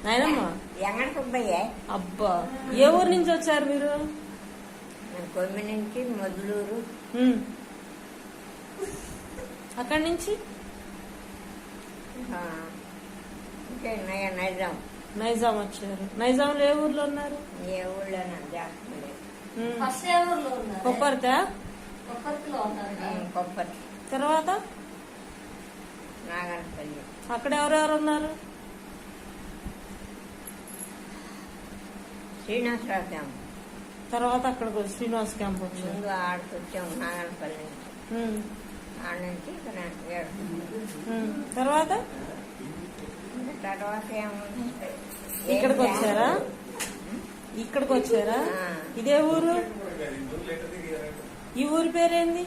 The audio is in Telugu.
నాయనమ్మ ఎంగడ సుబ్బయ్య. అబ్బా, ఏ ఊరు నుంచి వచ్చారు మీరు? కొమ్మి నుంచి మొదలూరు. అక్కడి నుంచి నైజాం. నైజాం వచ్చారు. నైజాంలో ఏ ఊర్లో ఉన్నారు? ఏ ఊళ్ళో కొప్పర్తా? కొప్పటి. తర్వాత నాగనపల్లి. అక్కడ ఎవరెవరు ఉన్నారు? శ్రీనివాసరావు క్యాంప్. తర్వాత అక్కడికి శ్రీనివాస్ క్యాంప్ వచ్చారు. ముందు ఆడికి వచ్చాము నాగనపల్లి నుంచి. ఆడ నుంచి ఇక్కడ తర్వాత తర్వాత ఏముంది, ఇక్కడికి వచ్చారా? ఇక్కడికి వచ్చారా? ఇదే ఊరు? ఈ ఊరి పేరేంది?